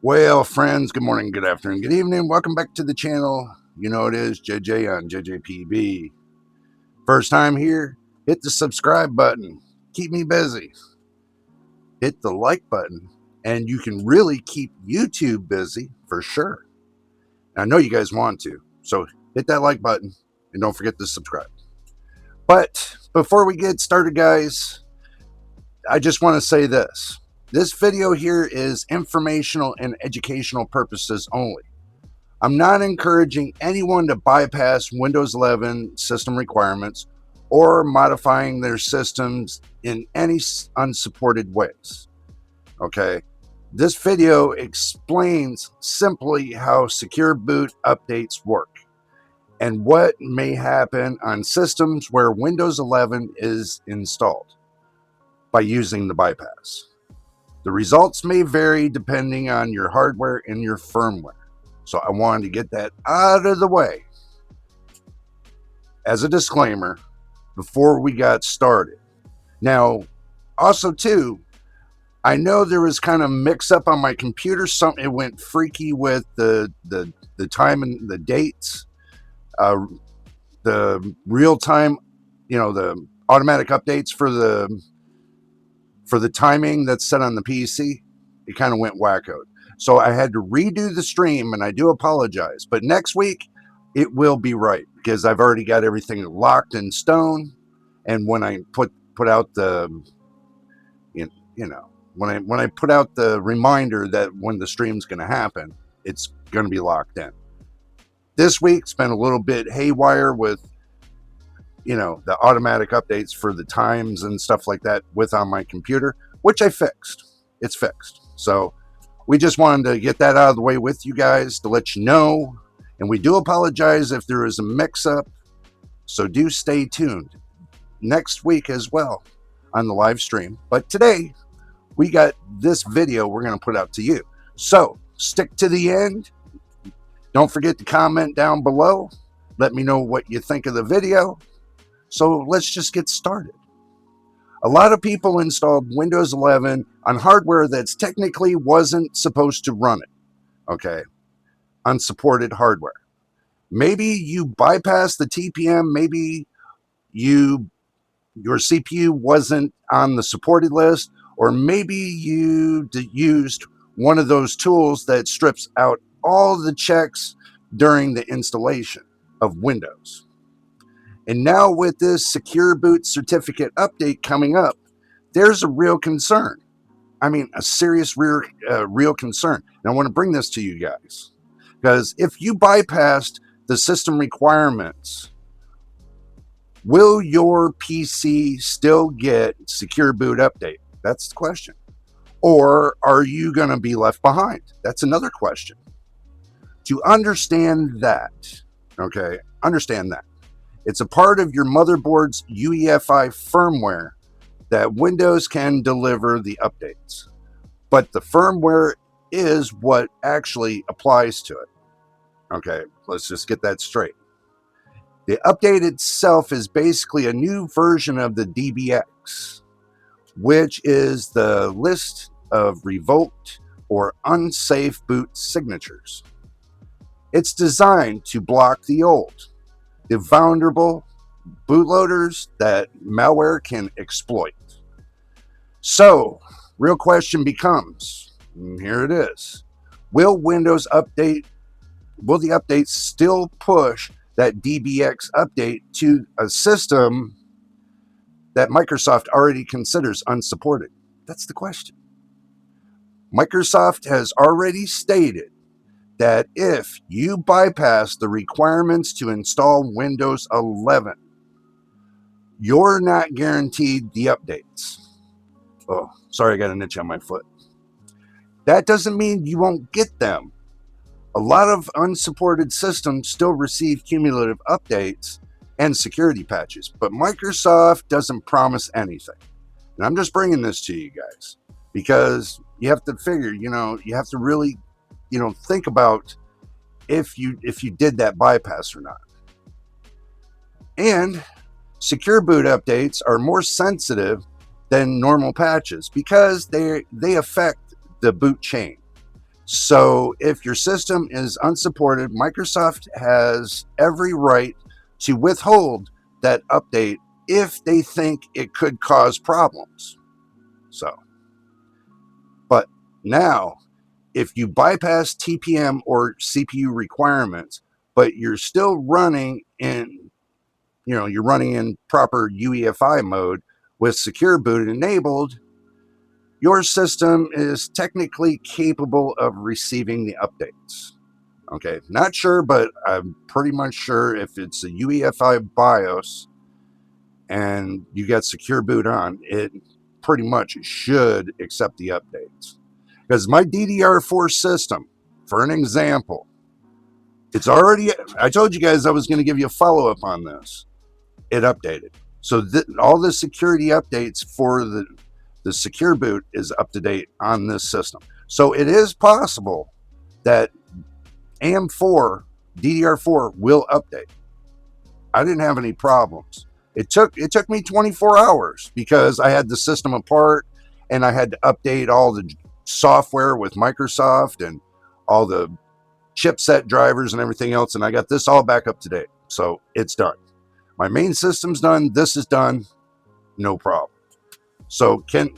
Well, friends, good morning, good afternoon, good evening. Welcome back to the channel. You know it is JJ on JJPB. First time here, hit the subscribe button. Keep me busy. Hit the like button, and you can really keep YouTube busy for sure. I know you guys want to, so hit that like button and don't forget to subscribe. But before we get started, guys, I just want to say this. This video here is informational and educational purposes only. I'm not encouraging anyone to bypass Windows 11 system requirements or modifying their systems in any unsupported ways. Okay, this video explains simply how secure boot updates work and what may happen on systems where Windows 11 is installed by using the bypass. The results may vary depending on your hardware and your firmware. So I wanted to get that out of the way as a disclaimer before we got started. Now, also too, I know there was kind of mix up on my computer. Something it went freaky with the time and the dates, the real time, the automatic updates for the timing that's set on the PC. It kind of went wacko. So I had to redo the stream, and I do apologize. But next week, it will be right because I've already got everything locked in stone. And when I put out the, when I put out the reminder that when the stream's going to happen, it's going to be locked in. This week's been a little bit haywire with, the automatic updates for the times and stuff like that on my computer, which I fixed. It's fixed. So we just wanted to get that out of the way with you guys to let you know. And we do apologize if there is a mix-up. So do stay tuned next week as well on the live stream. But today, we got this video we're going to put out to you. So stick to the end. Don't forget to comment down below. Let me know what you think of the video. So let's just get started. A lot of people installed Windows 11 on hardware that's technically wasn't supposed to run it. Okay, unsupported hardware. Maybe you bypassed the TPM. Maybe your CPU wasn't on the supported list, or maybe you used one of those tools that strips out all the checks during the installation of Windows. And now with this secure boot certificate update coming up, there's a real concern. I mean, a serious real concern. And I want to bring this to you guys. Because if you bypassed the system requirements, will your PC still get secure boot update? That's the question. Or are you going to be left behind? That's another question. To understand that, okay, understand that. It's a part of your motherboard's UEFI firmware that Windows can deliver the updates. But the firmware is what actually applies to it. Okay, let's just get that straight. The update itself is basically a new version of the DBX, which is the list of revoked or unsafe boot signatures. It's designed to block the vulnerable bootloaders that malware can exploit. So, real question becomes, and here it is, will the updates still push that DBX update to a system that Microsoft already considers unsupported? That's the question. Microsoft has already stated that if you bypass the requirements to install Windows 11, you're not guaranteed the updates. Oh, sorry, I got an itch on my foot. That doesn't mean you won't get them. A lot of unsupported systems still receive cumulative updates and security patches, but Microsoft doesn't promise anything. And I'm just bringing this to you guys because you have to figure, you have to really think about if you did that bypass or not. And secure boot updates are more sensitive than normal patches because they affect the boot chain. So if your system is unsupported, Microsoft has every right to withhold that update if they think it could cause problems. So, but now, if you bypass TPM or CPU requirements, but you're still running in, you're running in proper UEFI mode with secure boot enabled, your system is technically capable of receiving the updates. Okay, not sure, but I'm pretty much sure if it's a UEFI BIOS and you got secure boot on, it pretty much should accept the updates. Because my DDR4 system, for an example, it's already, I told you guys I was going to give you a follow up on this. It updated. So all the security updates for the secure boot is up to date on this system. So it is possible that AM4 DDR4 will update. I didn't have any problems. It took me 24 hours because I had the system apart and I had to update all the software with Microsoft and all the chipset drivers and everything else, and I got this all back up to date. So it's done. My main system's done. This is done. No problem. So can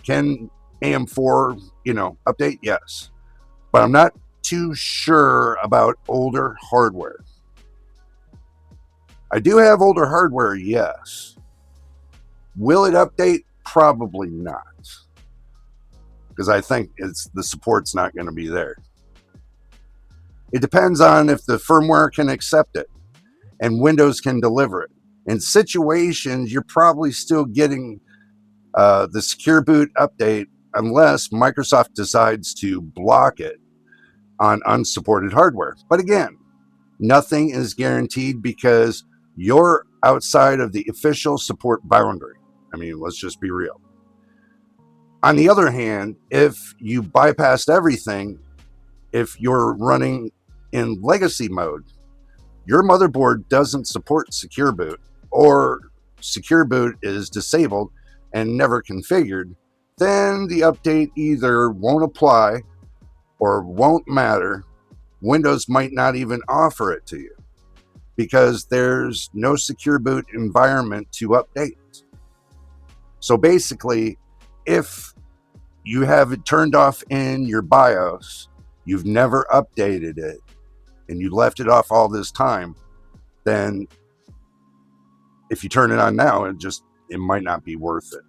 AM4 update? Yes, but I'm not too sure about older hardware. I do have older hardware, yes. Will it update? Probably not, because I think the support's not going to be there. It depends on if the firmware can accept it and Windows can deliver it. In situations, you're probably still getting the secure boot update unless Microsoft decides to block it on unsupported hardware. But again, nothing is guaranteed because you're outside of the official support boundary. I mean, let's just be real. On the other hand, if you bypassed everything, if you're running in legacy mode, your motherboard doesn't support secure boot, or secure boot is disabled and never configured, then the update either won't apply or won't matter. Windows might not even offer it to you because there's no secure boot environment to update. So basically, if you have it turned off in your BIOS, you've never updated it, and you left it off all this time, then if you turn it on now, it might not be worth it.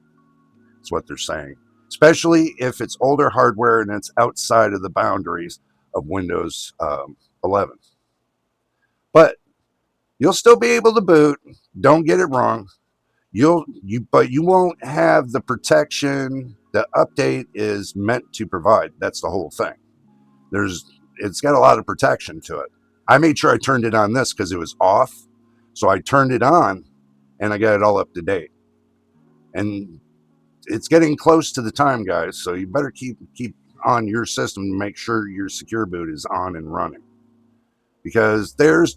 That's what they're saying. Especially if it's older hardware and it's outside of the boundaries of Windows 11. But you'll still be able to boot. Don't get it wrong. But you won't have the protection the update is meant to provide. That's the whole thing. It's got a lot of protection to it. I made sure I turned it on this because it was off. So I turned it on and I got it all up to date. And it's getting close to the time, guys. So you better keep on your system to make sure your secure boot is on and running. Because there's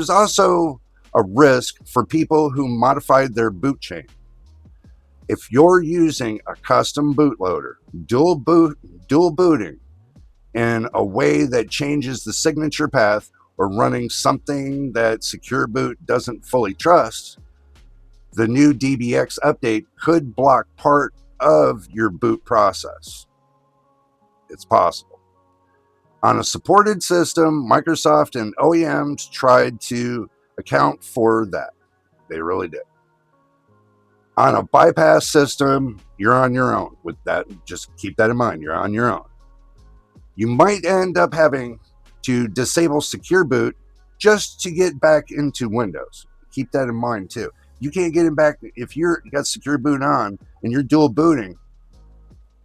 also a risk for people who modified their boot chain. If you're using a custom bootloader, dual booting in a way that changes the signature path or running something that secure boot doesn't fully trust, the new DBX update could block part of your boot process. It's possible. On a supported system, Microsoft and OEMs tried to account for that. They really did. On a bypass system, you're on your own with that. Just keep that in mind. You're on your own. You might end up having to disable secure boot just to get back into Windows. Keep that in mind too. You can't get it back if you got secure boot on and you're dual booting.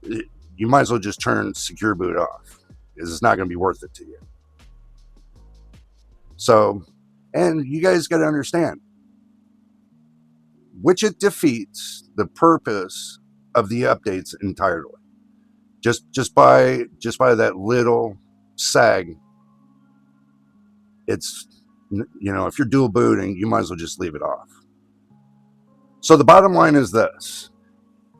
You might as well just turn secure boot off because it's not going to be worth it to you. So, and you guys got to understand, which it defeats the purpose of the updates entirely. Just by that little sag, it's, if you're dual booting, you might as well just leave it off. So the bottom line is this: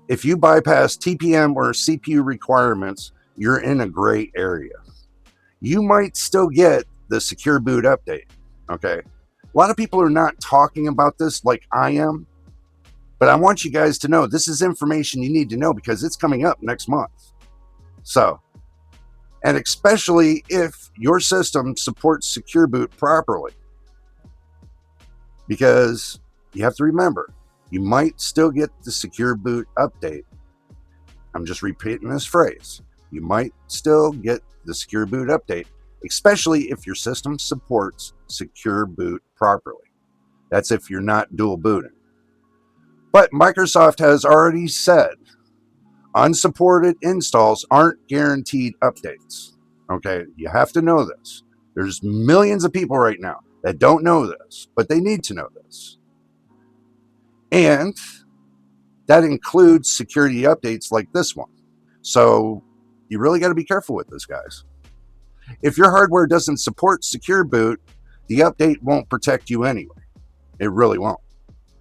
if you bypass TPM or CPU requirements, you're in a gray area. you might still get the secure boot update. Okay. A lot of people are not talking about this like I am, but I want you guys to know this is information you need to know because it's coming up next month. So, and especially if your system supports secure boot properly, because you have to remember, you might still get the secure boot update. I'm just repeating this phrase. You might still get the secure boot update, especially if your system supports secure boot properly. That's if you're not dual booting. But Microsoft has already said unsupported installs aren't guaranteed updates. Okay, you have to know this. There's millions of people right now that don't know this, but they need to know this. And that includes security updates like this one. So you really got to be careful with this, guys. If your hardware doesn't support secure boot, the update won't protect you anyway. It really won't,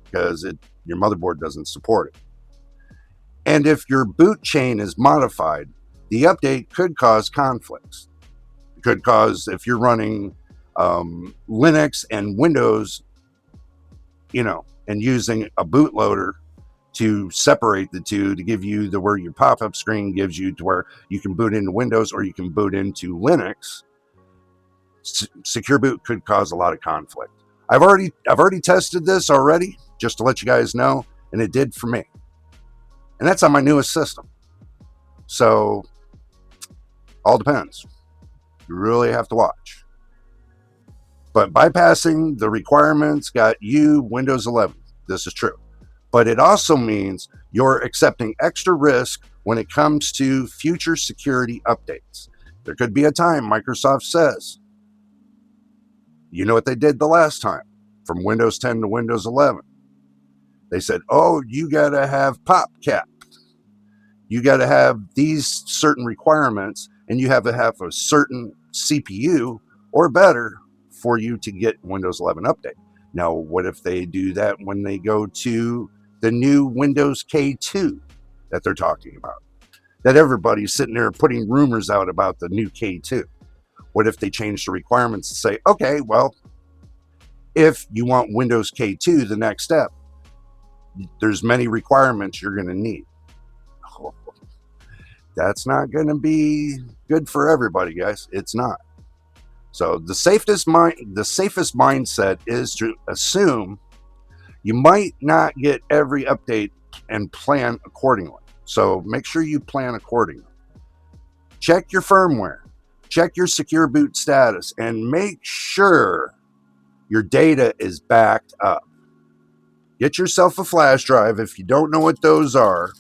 because your motherboard doesn't support it. And if your boot chain is modified, the update could cause conflicts. It could cause, if you're running Linux and Windows, and using a bootloader to separate the two to give you where your pop-up screen gives you to where you can boot into Windows or you can boot into Linux, secure boot could cause a lot of conflict. I've already tested this already, just to let you guys know, and it did for me. And that's on my newest system. So, all depends. You really have to watch. But bypassing the requirements got you Windows 11. This is true. But it also means you're accepting extra risk when it comes to future security updates. There could be a time Microsoft says, you know what they did the last time from Windows 10 to Windows 11? They said, oh, you got to have PopCap. You got to have these certain requirements, and you have to have a certain CPU or better for you to get Windows 11 update. Now, what if they do that when they go to the new Windows K2 that they're talking about? That everybody's sitting there putting rumors out about the new K2. What if they change the requirements and say, okay, well, if you want Windows K2, the next step, there's many requirements you're going to need. That's not going to be good for everybody, guys. It's not. So the safest mindset is to assume you might not get every update and plan accordingly. So make sure you plan accordingly. Check your firmware, check your secure boot status, and make sure your data is backed up. Get yourself a flash drive. If you don't know what those are,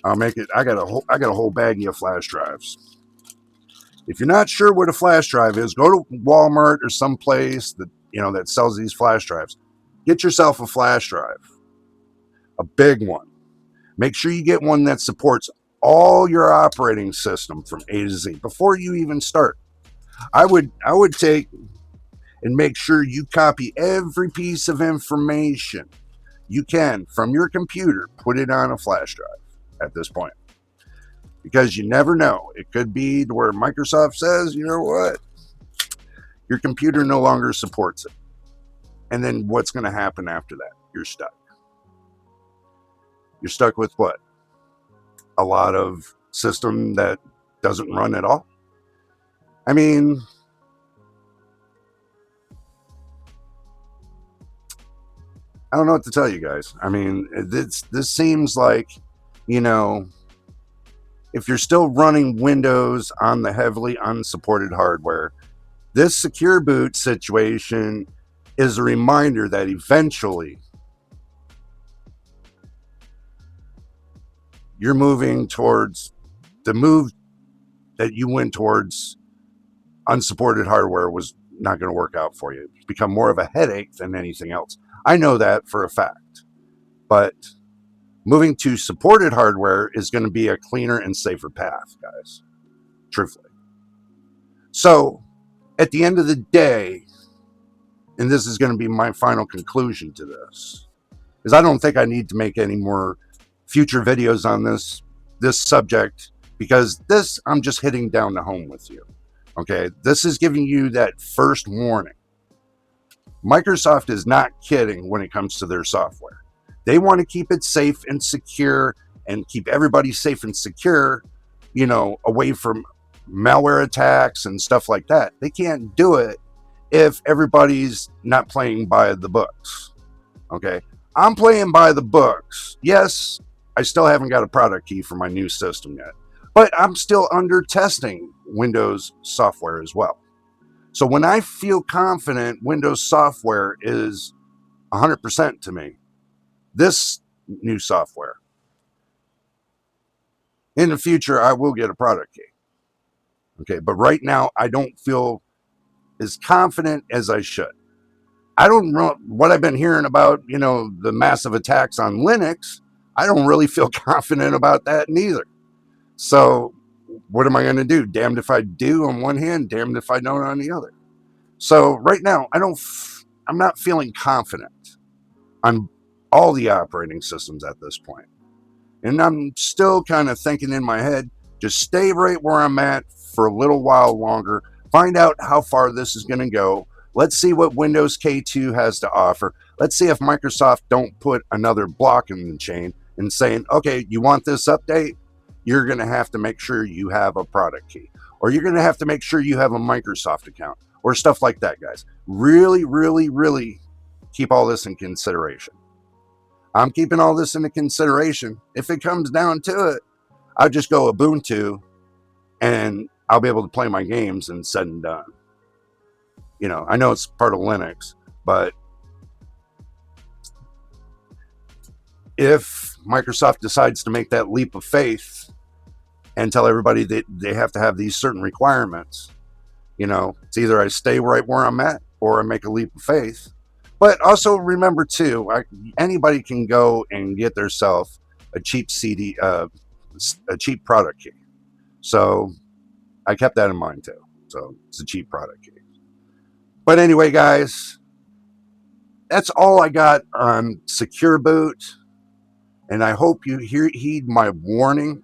I'll make it. I got a whole baggie of flash drives. If you're not sure what a flash drive is, go to Walmart or someplace that sells these flash drives. Get yourself a flash drive, a big one. Make sure you get one that supports all your operating system from A to Z before you even start. I would take and make sure you copy every piece of information you can from your computer, put it on a flash drive at this point. Because you never know. It could be to where Microsoft says, you know what? Your computer no longer supports it. And then what's going to happen after that? You're stuck. You're stuck with what? A lot of system that doesn't run at all? I mean, I don't know what to tell you guys. I mean, this seems like, if you're still running Windows on the heavily unsupported hardware, this secure boot situation is a reminder that eventually you're moving towards the move that you went towards. Unsupported hardware was not going to work out for you. It's become more of a headache than anything else. I know that for a fact. But moving to supported hardware is going to be a cleaner and safer path, guys. Truthfully. So, at the end of the day, and this is going to be my final conclusion to this, is I don't think I need to make any more future videos on this subject, because this I'm just hitting down the home with you. Okay, this is giving you that first warning. Microsoft is not kidding when it comes to their software. They want to keep it safe and secure and keep everybody safe and secure, away from malware attacks and stuff like that. They can't do it if everybody's not playing by the books. Okay, I'm playing by the books. Yes, I still haven't got a product key for my new system yet, but I'm still under testing Windows software as well. So when I feel confident Windows software is 100% to me, this new software, in the future, I will get a product key. Okay, but right now, I don't feel as confident as I should. I don't know what I've been hearing about, the massive attacks on Linux. I don't really feel confident about that neither. So what am I going to do? Damned if I do on one hand, damned if I don't on the other. So right now, I'm not feeling confident on all the operating systems at this point. And I'm still kind of thinking in my head, just stay right where I'm at for a little while longer, find out how far this is going to go. Let's see what Windows K2 has to offer. Let's see if Microsoft don't put another block in the chain and saying, okay, you want this update? You're going to have to make sure you have a product key, or you're going to have to make sure you have a Microsoft account, or stuff like that, guys. Really, really, really keep all this in consideration. I'm keeping all this into consideration. If it comes down to it, I'll just go Ubuntu and I'll be able to play my games and said and done. I know it's part of Linux, but if Microsoft decides to make that leap of faith and tell everybody that they have to have these certain requirements, it's either I stay right where I'm at or I make a leap of faith. But also remember too, anybody can go and get themselves a cheap a cheap product key. So I kept that in mind too. So it's a cheap product key. But anyway, guys, that's all I got on Secure Boot. And I hope you heed my warning.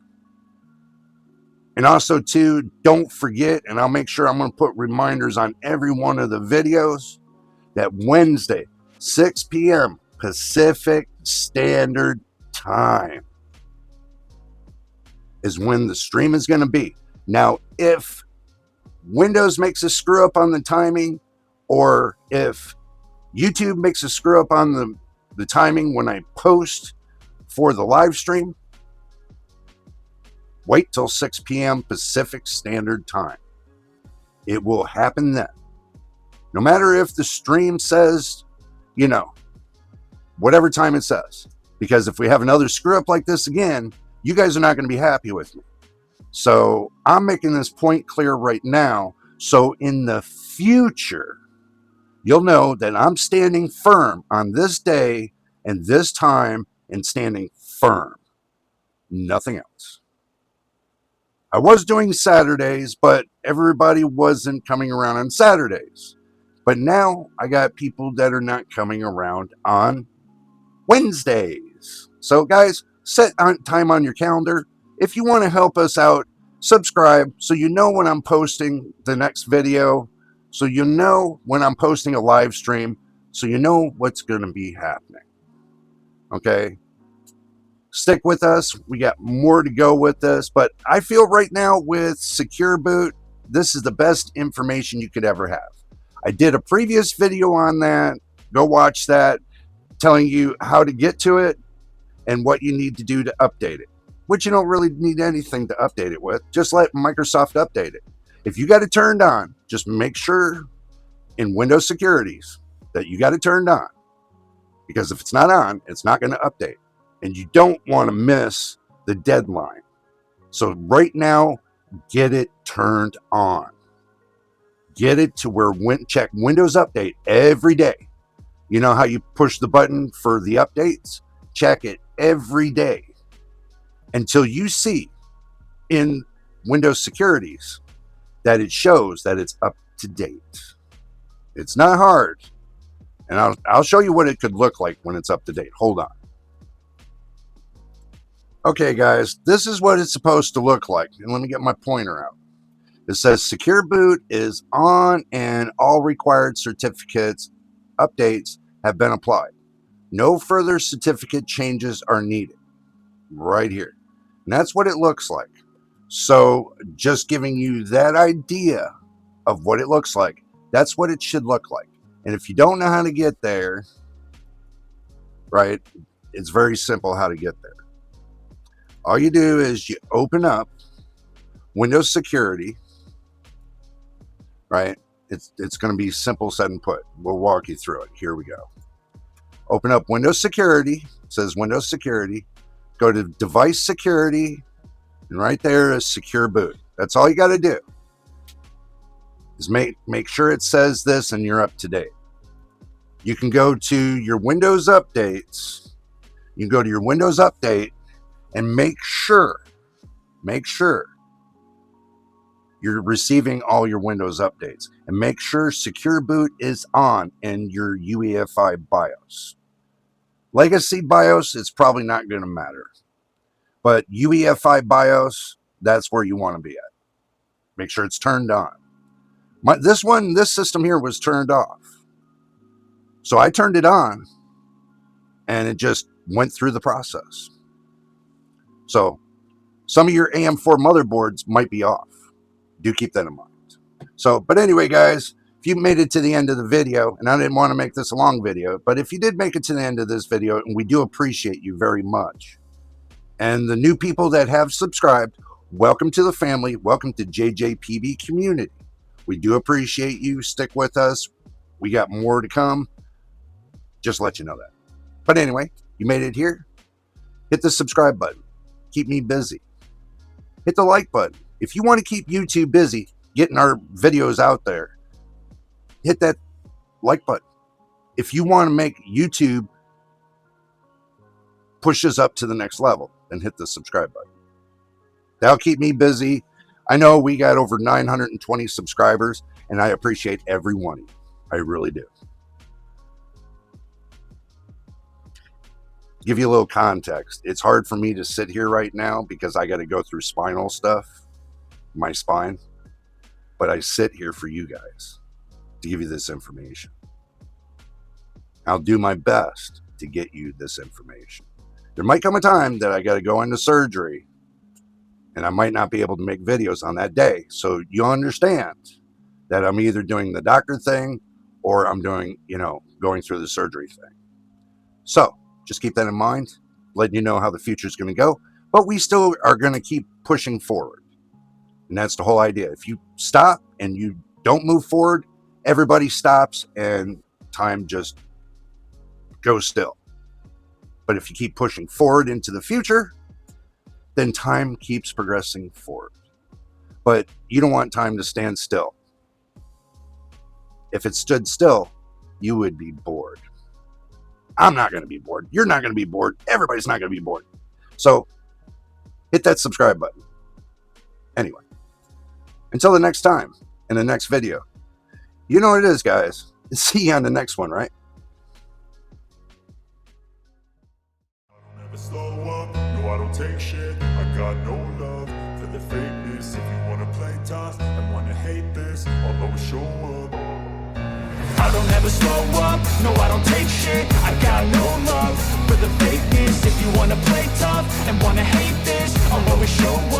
And also too, don't forget, and I'll make sure I'm going to put reminders on every one of the videos, that Wednesday, 6 p.m. Pacific Standard Time is when the stream is going to be. Now, if Windows makes a screw up on the timing, or if YouTube makes a screw up on the timing when I post for the live stream, wait till 6 p.m. Pacific Standard Time. It will happen then. No matter if the stream says, whatever time it says. Because if we have another screw up like this again, you guys are not going to be happy with me. So I'm making this point clear right now. So in the future, you'll know that I'm standing firm on this day and this time, and standing firm. Nothing else. I was doing Saturdays, but everybody wasn't coming around on Saturdays. But now I got people that are not coming around on Wednesdays. So guys, set time on your calendar. If you want to help us out, subscribe so you know when I'm posting the next video, so you know when I'm posting a live stream, so you know what's going to be happening. Okay? Stick with us. We got more to go with this, but I feel right now with Secure Boot, this is the best information you could ever have. I did a previous video on that. Go watch that, telling you how to get to it and what you need to do to update it, which you don't really need anything to update it with. Just let Microsoft update it. If you got it turned on, just make sure in Windows Securities that you got it turned on, because if it's not on, it's not going to update, and you don't want to miss the deadline. So right now, get it turned on. Get it to where check Windows Update every day. You know how you push the button for the updates? Check it every day until you see in Windows Securities that it shows that it's up to date. It's not hard. And I'll show you what it could look like when it's up to date. Hold on. Okay, guys, this is what it's supposed to look like. And let me get my pointer out. It says secure boot is on and all required certificates updates have been applied. No further certificate changes are needed. Right here. And that's what it looks like. So just giving you that idea of what it looks like, that's what it should look like. And if you don't know how to get there, right, it's very simple how to get there. All you do is you open up Windows Security, right? It's going to be simple set and put. We'll walk you through it. Here we go. Open up Windows Security. It says Windows Security. Go to Device Security, and right there is Secure Boot. That's all you got to do. Is make sure it says this and you're up to date. You can go to your Windows updates. You can go to your Windows update and make sure you're receiving all your Windows updates, and make sure Secure Boot is on in your UEFI BIOS. Legacy BIOS, it's probably not going to matter, but UEFI BIOS, that's where you want to be at. Make sure it's turned on. This system here was turned off. So I turned it on and it just went through the process. So some of your AM4 motherboards might be off. Do keep that in mind. So, but anyway, guys, if you made it to the end of the video, and I didn't want to make this a long video, but if you did make it to the end of this video, and we do appreciate you very much. And the new people that have subscribed, welcome to the family. Welcome to JJPB community. We do appreciate you. Stick with us. We got more to come. Just let you know that. But anyway, you made it here. Hit the subscribe button. Keep me busy. Hit the like button. If you want to keep YouTube busy getting our videos out there, hit that like button. If you want to make YouTube push us up to the next level, then hit the subscribe button. That'll keep me busy. I know we got over 920 subscribers, and I appreciate every one of you. I really do. Give you a little context. It's hard for me to sit here right now because I got to go through spinal stuff, my spine. But I sit here for you guys to give you this information. I'll do my best to get you this information. There might come a time that I got to go into surgery and I might not be able to make videos on that day. So you understand that I'm either doing the doctor thing or I'm doing, going through the surgery thing. So just keep that in mind, letting you know how the future is going to go. But we still are going to keep pushing forward. And that's the whole idea. If you stop and you don't move forward, everybody stops and time just goes still. But if you keep pushing forward into the future, then time keeps progressing forward. But you don't want time to stand still. If it stood still, you would be bored. I'm not going to be bored. You're not going to be bored. Everybody's not going to be bored. So hit that subscribe button. Anyway, until the next time in the next video, you know what it is, guys. See you on the next one, right? Never slow up, no I don't take shit. I got no love for the fakeness. If you wanna play tough and wanna hate this, I'll always show up. I don't ever slow up, no I don't take shit. I got no love for the fakeness. If you wanna play tough and wanna hate this, I'll always show up.